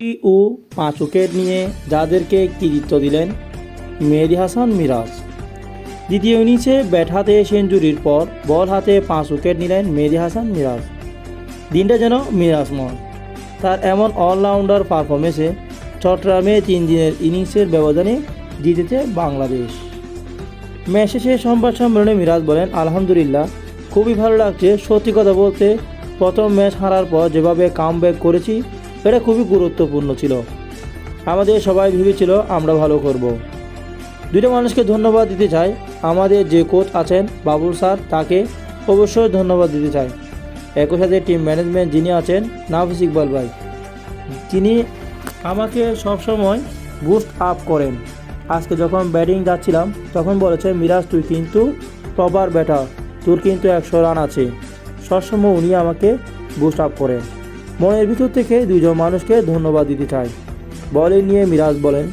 ও 5 wicket নিয়ে যাদেরকে কৃতিত্ব দিলেন মেহেদী হাসান মিরাজ। দ্বিতীয় ইনিংসে ব্যাট হাতে সেঞ্চুরির পর বল হাতে 5 উইকেট নিলেন মেহেদী হাসান মিরাজ। দিনটা যেন মিরাজময়। তার এমন অলরাউন্ডার পারফরমেন্সে চট্টগ্রামে 3 দিনের ইনিংসের ব্যবধানে জিতেছে বাংলাদেশ। ম্যাচ শেষে সংবাদ সম্মেলনে মিরাজ বলেন, আলহামদুলিল্লাহ, খুবই ভালো লাগছে। সত্যি কথা বলতে প্রথম ম্যাচ হারার পর যেভাবে কামব্যাক করেছি এটা খুবই গুরুত্বপূর্ণ ছিল। আমাদের সবাই ভেবেছিল আমরা ভালো করব। দুটো মানুষকে ধন্যবাদ দিতে চাই। আমাদের যে কোচ আছেন বাবুল স্যার, তাকে অবশ্যই ধন্যবাদ দিতে চাই। একই সাথে টিম ম্যানেজমেন্ট যিনি আছেন নাফিস ইকবাল ভাই, তিনি আমাকে সবসময় বুস্ট আপ করেন। আজকে যখন ব্যাটিং যাচ্ছিলাম তখন বলেছেন, মিরাজ তুই কিন্তু প্রপার ব্যাটার, তোর কিন্তু 100 রান আছে। সবসময় উনি আমাকে বুস্ট আপ করেন। মনের ভিতর থেকে দুজন মানুষকে ধন্যবাদ দিতে চাই। বোলিং নিয়ে মিরাজ বলেন,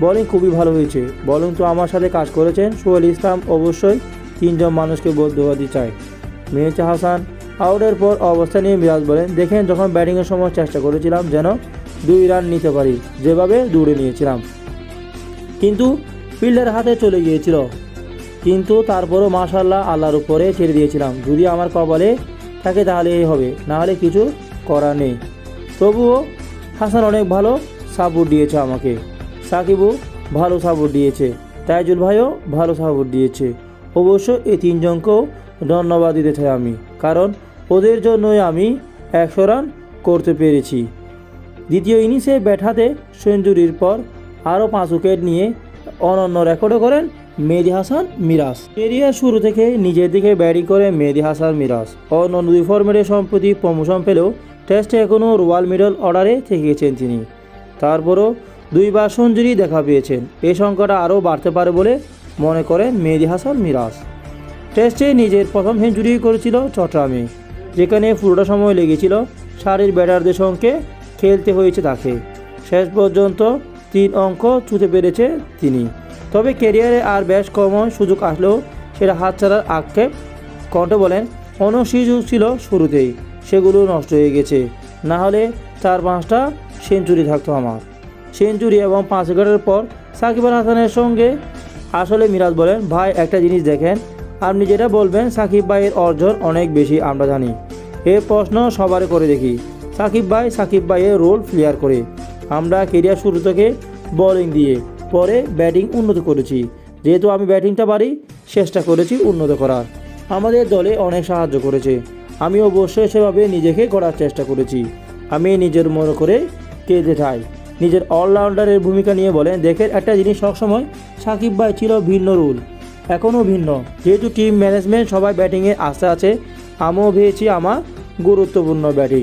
বোলিং খুবই ভালো হয়েছে। বোলিং তো আমার সাথে কাজ করেছেন সোহেল ইসলাম, অবশ্যই 3 জন মানুষকে ধন্যবাদ দিতে চাই। মেহেদী হাসান আউটের পর অবস্থা নিয়ে মিরাজ বলেন, দেখেন যখন ব্যাটিংয়ের সময় চেষ্টা করেছিলাম যেন 2 রান নিতে পারি, যেভাবে দৌড়ে নিয়েছিলাম, কিন্তু ফিল্ডের হাতে চলে গিয়েছিল। কিন্তু তারপরও মাশাআল্লাহ আল্লাহর উপরে ছেড়ে দিয়েছিলাম। যদি আমার কপালে থাকে তাহলেই হবে, না হলে কিছু করার নেই। তবুও হাসান অনেক ভালো সাপোর্ট দিয়েছে আমাকে, সাকিবও ভালো সাপোর্ট দিয়েছে, তাইজুল ভাইও ভালো সাপোর্ট দিয়েছে। অবশ্য এই 3 জনকেও ধন্যবাদ দিতে চাই আমি, কারণ ওদের জন্যই আমি 100 রান করতে পেরেছি। দ্বিতীয় ইনিংসে ব্যাট হাতে সেঞ্চুরির পর আরও 5 উইকেট নিয়ে অনন্য রেকর্ডও করেন মেহেদী হাসান মিরাজ। কেরিয়ার শুরু থেকে নিজের দিকে ব্যাটিং করে মেহেদী হাসান মিরাজ অন্যান্য 2 ফরম্যাটে সম্প্রতি প্রমোশন পেলেও টেস্টে এখনও রয়্যাল মিডল অর্ডারে থেকে গেছেন তিনি। তারপরও 2 বার সেঞ্চুরি দেখা পেয়েছেন। এই সংখ্যাটা আরও বাড়তে পারে বলে মনে করেন মেহেদী হাসান মিরাজ। টেস্টে নিজের প্রথম সেঞ্চুরি করেছিল চট্টগ্রামে, যেখানে পুরোটা সময় লেগেছিল সারির ব্যাটারদের সঙ্গে খেলতে হয়েছে তাকে। শেষ পর্যন্ত 3 অঙ্ক ছুঁতে পেরেছে তিনি। তবে ক্যারিয়ারে আর বেশ কম সুযোগ আসলেও সেটা হাতছাড়ার আক্ষেপ কণ্ঠে বলেন, অনেক সুযোগ ছিল শুরুতেই, সেগুলো নষ্ট হয়ে গেছে। না হলে 4-5টা সেঞ্চুরি থাকতো আমার। সেঞ্চুরি এবং 5 উইকেটের পর সাকিব আল হাসানের সঙ্গে আসলে মিরাজ বলেন, ভাই একটা জিনিস দেখেন, আপনি যেটা বলবেন সাকিব ভাইয়ের অর্জন অনেক বেশি আমরা জানি। এর প্রশ্ন সবারই করে দেখি, সাকিব ভাইয়ের রোল প্লেয়ার করে। আমরা কেরিয়ার শুরু থেকে বোলিং দিয়ে পরে ব্যাটিং উন্নত করেছি। যেহেতু আমি ব্যাটিংটা পারি, চেষ্টা করেছি উন্নত করার। আমাদের দলে অনেক সাহায্য করেছে। আমি অবশ্যই সেভাবে নিজেকে গড়ার চেষ্টা করেছি। আমি নিজের মনে করে খেলতে চাই। নিজের অলরাউন্ডারের ভূমিকা নিয়ে বলেন, দেখেন একটা জিনিস, সবসময় সাকিব ভাই ছিল ভিন্ন রুল, এখনও ভিন্ন। যেহেতু টিম ম্যানেজমেন্ট সবাই ব্যাটিংয়ে আস্থা আছে, আমিও ভেবেছি আমার গুরুত্বপূর্ণ ব্যাটিং।